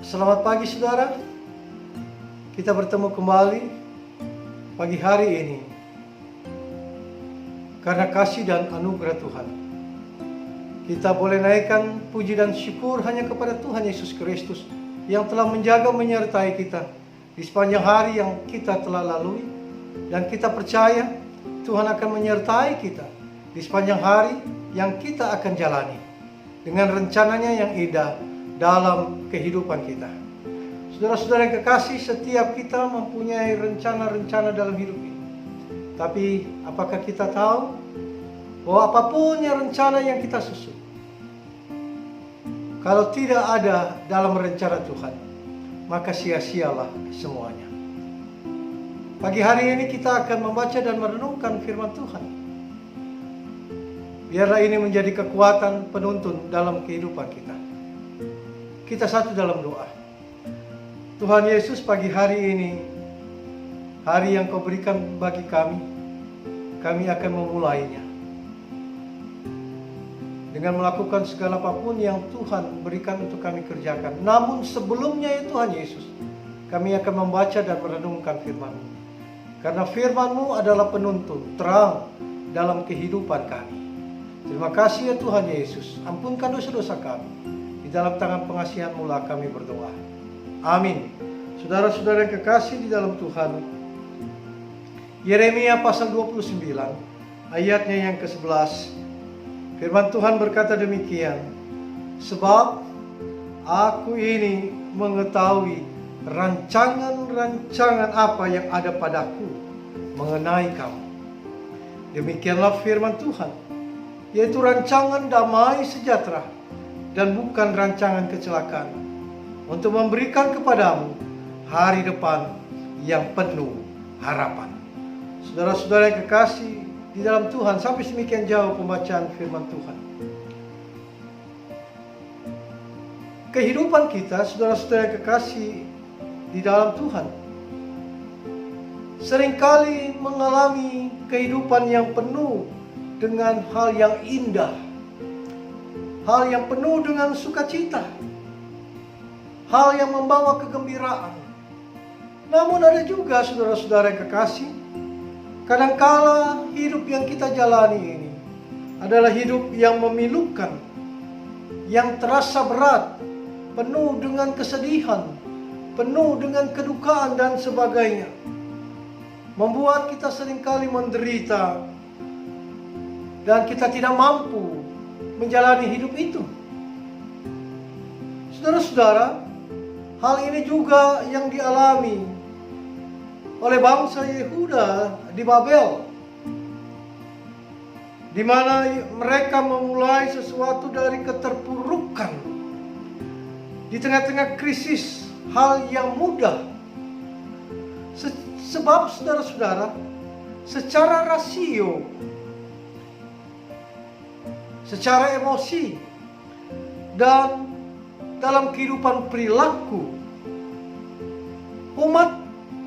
Selamat pagi saudara. Kita bertemu kembali pagi hari ini karena kasih dan anugerah Tuhan. Kita boleh naikkan puji dan syukur hanya kepada Tuhan Yesus Kristus yang telah menjaga menyertai kita di sepanjang hari yang kita telah lalui. Dan kita percaya Tuhan akan menyertai kita di sepanjang hari yang kita akan jalani dengan rencananya yang indah dalam kehidupan kita. Saudara-saudara yang kekasih, setiap kita mempunyai rencana-rencana dalam hidup ini. Tapi apakah kita tahu bahwa apapun yang rencana yang kita susun, kalau tidak ada dalam rencana Tuhan, maka sia-sialah semuanya. Pagi hari ini kita akan membaca dan merenungkan firman Tuhan. Biarlah ini menjadi kekuatan penuntun dalam kehidupan kita. Kita satu dalam doa. Tuhan Yesus, pagi hari ini, hari yang Kau berikan bagi kami akan memulainya dengan melakukan segala apapun yang Tuhan berikan untuk kami kerjakan. Namun sebelumnya ya Tuhan Yesus, kami akan membaca dan merenungkan firman-Mu. Karena firman-Mu adalah penuntun terang dalam kehidupan kami. Terima kasih ya Tuhan Yesus, ampunkan dosa-dosa kami. Di dalam tangan pengasihan-Mu lah kami berdoa. Amin. Saudara-saudara yang kekasih di dalam Tuhan, Yeremia pasal 29 ayatnya yang ke-11. Firman Tuhan berkata demikian, sebab aku ini mengetahui rancangan-rancangan apa yang ada padaku mengenai kamu. Demikianlah firman Tuhan, yaitu rancangan damai sejahtera dan bukan rancangan kecelakaan, untuk memberikan kepadamu hari depan yang penuh harapan. Saudara-saudara yang kekasih di dalam Tuhan, sampai semikian jauh pembacaan firman Tuhan. Kehidupan kita, saudara-saudara yang kekasih di dalam Tuhan, seringkali mengalami kehidupan yang penuh dengan hal yang indah, hal yang penuh dengan sukacita, hal yang membawa kegembiraan. Namun ada juga saudara-saudara yang kekasih, kadangkala hidup yang kita jalani ini adalah hidup yang memilukan, yang terasa berat, penuh dengan kesedihan, penuh dengan kedukaan dan sebagainya. Membuat kita seringkali menderita dan kita tidak mampu menjalani hidup itu. Saudara-saudara, hal ini juga yang dialami oleh bangsa Yehuda di Babel, di mana mereka memulai sesuatu dari keterpurukan di tengah-tengah krisis, hal yang mudah. Sebab saudara-saudara, secara rasio, secara emosi, dan dalam kehidupan perilaku, umat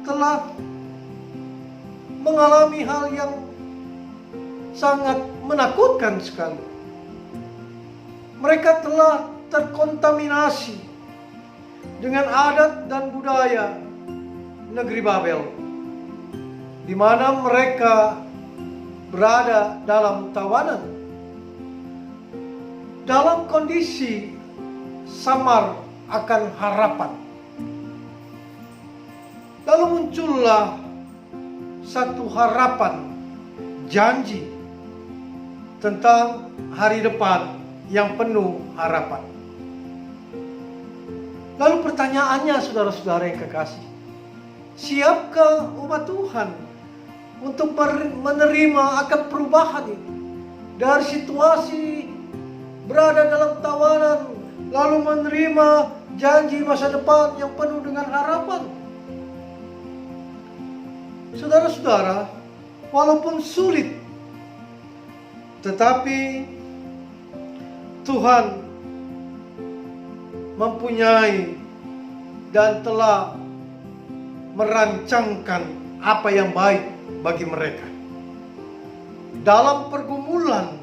telah mengalami hal yang sangat menakutkan sekali. Mereka telah terkontaminasi dengan adat dan budaya negeri Babel, di mana mereka berada dalam tawanan, dalam kondisi samar akan harapan. Lalu muncullah satu harapan, janji tentang hari depan yang penuh harapan. Lalu pertanyaannya saudara-saudara yang kekasih, siapkah umat Tuhan untuk menerima akan perubahan itu? Dari situasi berada dalam tawanan, lalu menerima janji masa depan yang penuh dengan harapan. Saudara-saudara, walaupun sulit, tetapi Tuhan mempunyai dan telah merancangkan apa yang baik bagi mereka. Dalam pergumulan,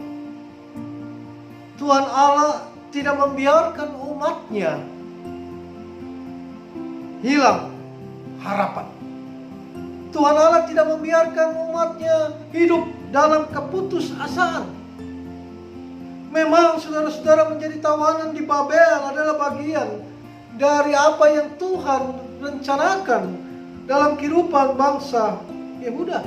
Tuhan Allah tidak membiarkan umatnya hilang harapan. Tuhan Allah tidak membiarkan umatnya hidup dalam keputusasaan. Memang saudara-saudara, menjadi tawanan di Babel adalah bagian dari apa yang Tuhan rencanakan dalam kehidupan bangsa Yehuda.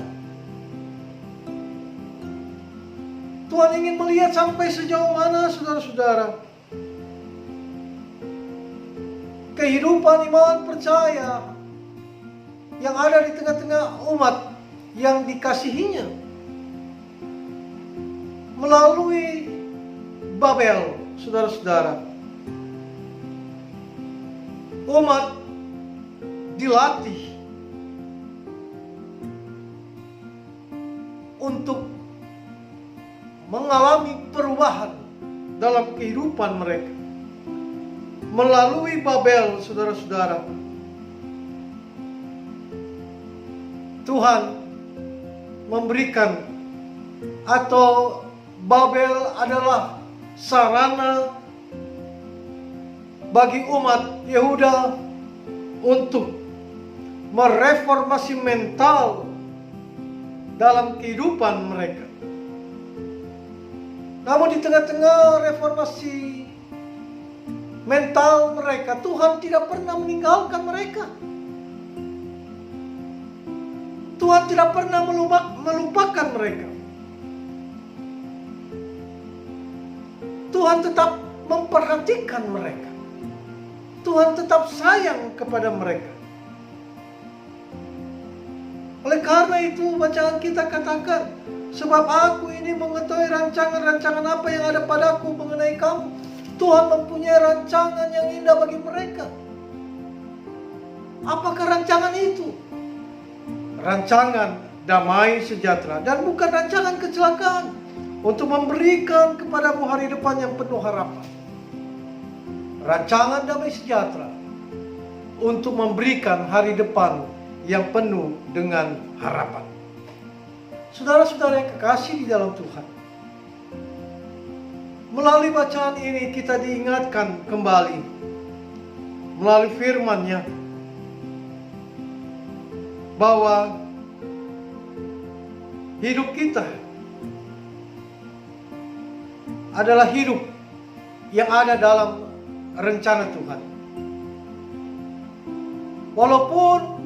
Tuhan ingin melihat sampai sejauh mana saudara-saudara kehidupan iman percaya yang ada di tengah-tengah umat yang dikasihinya melalui Babel, saudara-saudara. Umat dilatih untuk mengalami perubahan dalam kehidupan mereka melalui Babel, saudara-saudara. Tuhan memberikan, atau Babel adalah sarana bagi umat Yehuda untuk mereformasi mental dalam kehidupan mereka. Namun di tengah-tengah reformasi mental mereka, Tuhan tidak pernah meninggalkan mereka. Tuhan tidak pernah melupakan mereka. Tuhan tetap memperhatikan mereka. Tuhan tetap sayang kepada mereka. Oleh karena itu bacaan kita katakan, sebab aku ini mengetahui rancangan-rancangan apa yang ada padaku mengenai kamu. Tuhan mempunyai rancangan yang indah bagi mereka. Apakah rancangan itu? Rancangan damai sejahtera dan bukan rancangan kecelakaan, untuk memberikan kepadamu hari depan yang penuh harapan. Rancangan damai sejahtera untuk memberikan hari depan yang penuh dengan harapan. Saudara-saudara yang kekasih di dalam Tuhan, melalui bacaan ini kita diingatkan kembali melalui firman-Nya bahwa hidup kita adalah hidup yang ada dalam rencana Tuhan. Walaupun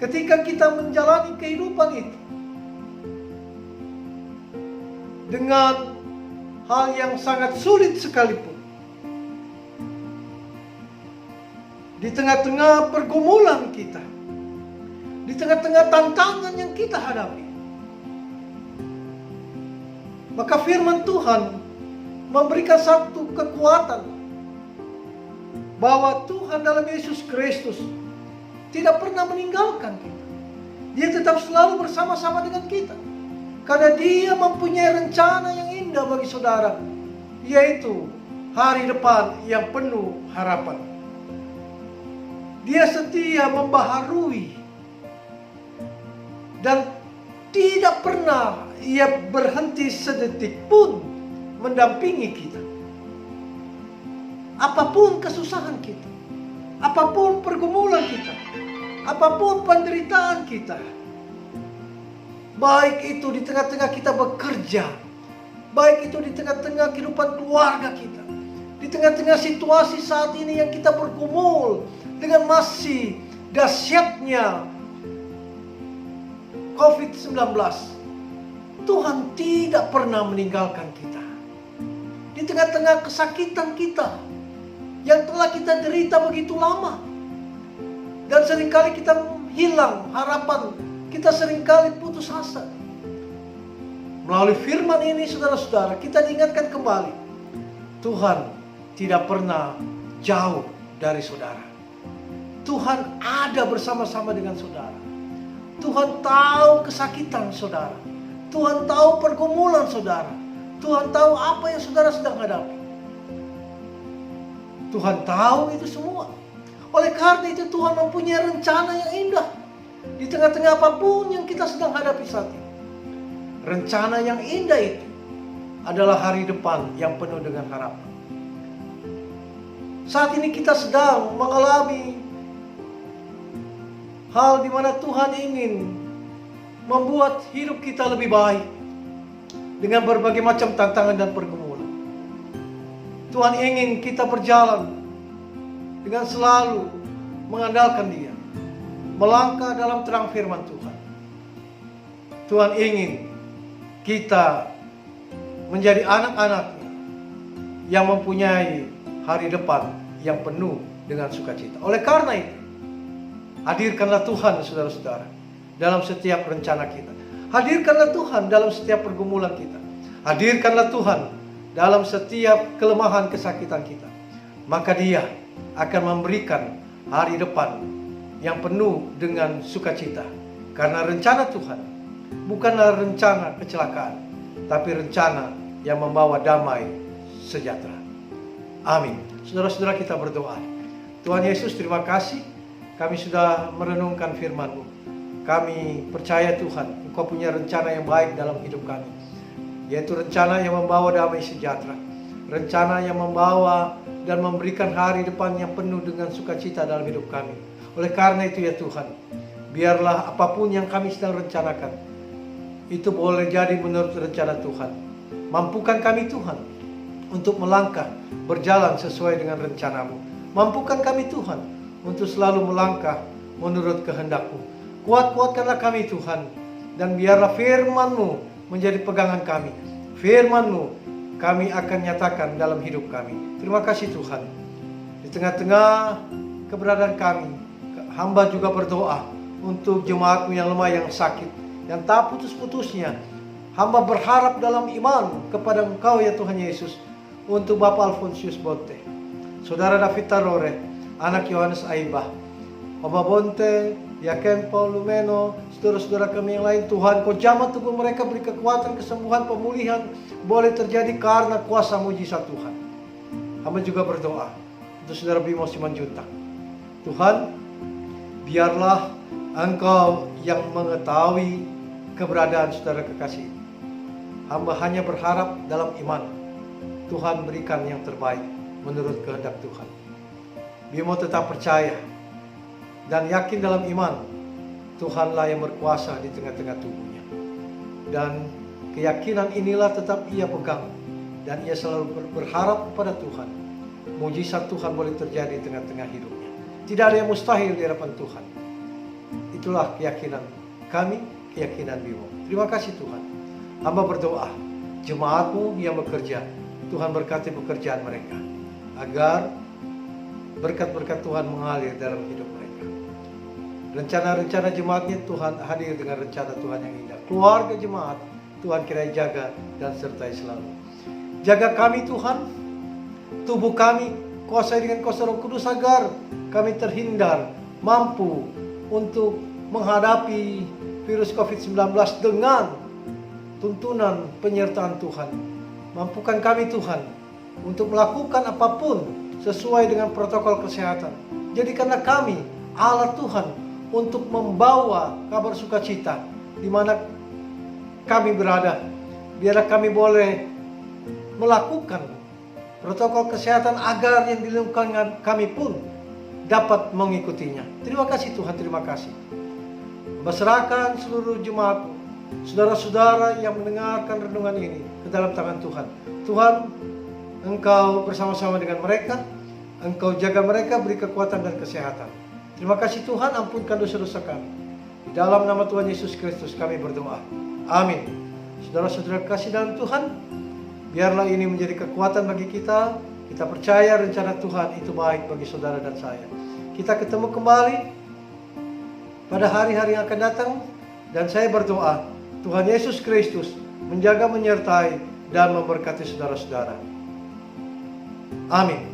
ketika kita menjalani kehidupan itu dengan hal yang sangat sulit sekalipun, di tengah-tengah pergumulan kita, di tengah-tengah tantangan yang kita hadapi, maka firman Tuhan memberikan satu kekuatan bahwa Tuhan dalam Yesus Kristus tidak pernah meninggalkan kita. Dia tetap selalu bersama-sama dengan kita, karena Dia mempunyai rencana yang indah bagi saudara, yaitu hari depan yang penuh harapan. Dia setia membaharui dan tidak pernah Ia berhenti sedetik pun mendampingi kita. Apapun kesusahan kita, apapun pergumulan kita, apapun penderitaan kita, baik itu di tengah-tengah kita bekerja, baik itu di tengah-tengah kehidupan keluarga kita, di tengah-tengah situasi saat ini yang kita bergumul dengan masih dahsyatnya COVID-19, Tuhan tidak pernah meninggalkan kita. Di tengah-tengah kesakitan kita yang telah kita derita begitu lama, dan seringkali kita hilang harapan, kita seringkali putus asa. Melalui firman ini saudara-saudara, kita diingatkan kembali, Tuhan tidak pernah jauh dari saudara. Tuhan ada bersama-sama dengan saudara. Tuhan tahu kesakitan saudara. Tuhan tahu pergumulan saudara. Tuhan tahu apa yang saudara sedang hadapi. Tuhan tahu itu semua. Oleh karena itu Tuhan mempunyai rencana yang indah di tengah-tengah apapun yang kita sedang hadapi saat ini. Rencana yang indah itu adalah hari depan yang penuh dengan harapan. Saat ini kita sedang mengalami hal di mana Tuhan ingin membuat hidup kita lebih baik dengan berbagai macam tantangan dan pergumulan. Tuhan ingin kita berjalan dengan selalu mengandalkan Dia, melangkah dalam terang firman Tuhan. Tuhan ingin kita menjadi anak-anak-Nya yang mempunyai hari depan yang penuh dengan sukacita. Oleh karena itu, hadirkanlah Tuhan, saudara-saudara, dalam setiap rencana kita. Hadirkanlah Tuhan dalam setiap pergumulan kita. Hadirkanlah Tuhan dalam setiap kelemahan kesakitan kita. Maka Dia akan memberikan hari depan yang penuh dengan sukacita. Karena rencana Tuhan bukanlah rencana kecelakaan, tapi rencana yang membawa damai sejahtera. Amin. Saudara-saudara, kita berdoa. Tuhan Yesus, terima kasih kami sudah merenungkan firman-Mu. Kami percaya Tuhan, Engkau punya rencana yang baik dalam hidup kami, yaitu rencana yang membawa damai sejahtera, rencana yang membawa dan memberikan hari depan yang penuh dengan sukacita dalam hidup kami. Oleh karena itu ya Tuhan, biarlah apapun yang kami sedang rencanakan, itu boleh jadi menurut rencana Tuhan. Mampukan kami Tuhan untuk melangkah, berjalan sesuai dengan rencana-Mu. Mampukan kami Tuhan untuk selalu melangkah menurut kehendak-Mu. Kuatkanlah kami Tuhan, dan biarlah firman-Mu menjadi pegangan kami. Firman-Mu kami akan nyatakan dalam hidup kami. Terima kasih Tuhan. Di tengah-tengah keberadaan kami, hamba juga berdoa untuk jemaat-Mu yang lemah, yang sakit, yang tak putus-putusnya. Hamba berharap dalam iman kepada Engkau ya Tuhan Yesus, untuk Bapak Alfonsius Bonte, Saudara David Tarore, anak Yohanes Aibah, Oba Bonte, Yaken Paul Lumeno, saudara-saudara kami yang lain. Tuhan, Kau jamah tubuh mereka, beri kekuatan, kesembuhan, pemulihan boleh terjadi karena kuasa mujizat Tuhan. Hamba juga berdoa untuk saudara Bimo Simanjuntak. Tuhan, biarlah Engkau yang mengetahui keberadaan saudara kekasih. Hamba hanya berharap dalam iman, Tuhan berikan yang terbaik menurut kehendak Tuhan. Bimo tetap percaya dan yakin dalam iman, Tuhanlah yang berkuasa di tengah-tengah tubuhnya. Dan keyakinan inilah tetap ia pegang, dan ia selalu berharap kepada Tuhan. Mujizat Tuhan boleh terjadi di tengah-tengah hidupnya. Tidak ada yang mustahil di hadapan Tuhan. Itulah keyakinan kami, keyakinan Bimo. Terima kasih Tuhan. Hamba berdoa, jemaat-Mu yang bekerja, Tuhan berkati pekerjaan mereka, agar berkat-berkat Tuhan mengalir dalam hidup mereka. Rencana-rencana jemaatnya, Tuhan hadir dengan rencana Tuhan yang indah. Keluarga jemaat, Tuhan kiranya jaga dan sertai selalu. Jaga kami Tuhan, tubuh kami kuasai dengan kuasa Roh Kudus, agar kami terhindar, mampu untuk menghadapi virus COVID-19 dengan tuntunan penyertaan Tuhan. Mampukan kami Tuhan untuk melakukan apapun sesuai dengan protokol kesehatan. Jadikanlah kami alat Tuhan untuk membawa kabar sukacita di mana kami berada. Biarlah kami boleh melakukan protokol kesehatan agar yang di lingkungan kami pun dapat mengikutinya. Terima kasih Tuhan, terima kasih. Berserahkan seluruh jemaat, saudara-saudara yang mendengarkan renungan ini ke dalam tangan Tuhan. Tuhan, Engkau bersama-sama dengan mereka, Engkau jaga mereka, beri kekuatan dan kesehatan. Terima kasih Tuhan, ampunkan dosa-dosa kami. Di dalam nama Tuhan Yesus Kristus kami berdoa. Amin. Saudara-saudara kasih dalam Tuhan, biarlah ini menjadi kekuatan bagi kita. Kita percaya rencana Tuhan itu baik bagi saudara dan saya. Kita ketemu kembali pada hari-hari yang akan datang. Dan saya berdoa, Tuhan Yesus Kristus menjaga, menyertai, dan memberkati saudara-saudara. Amin.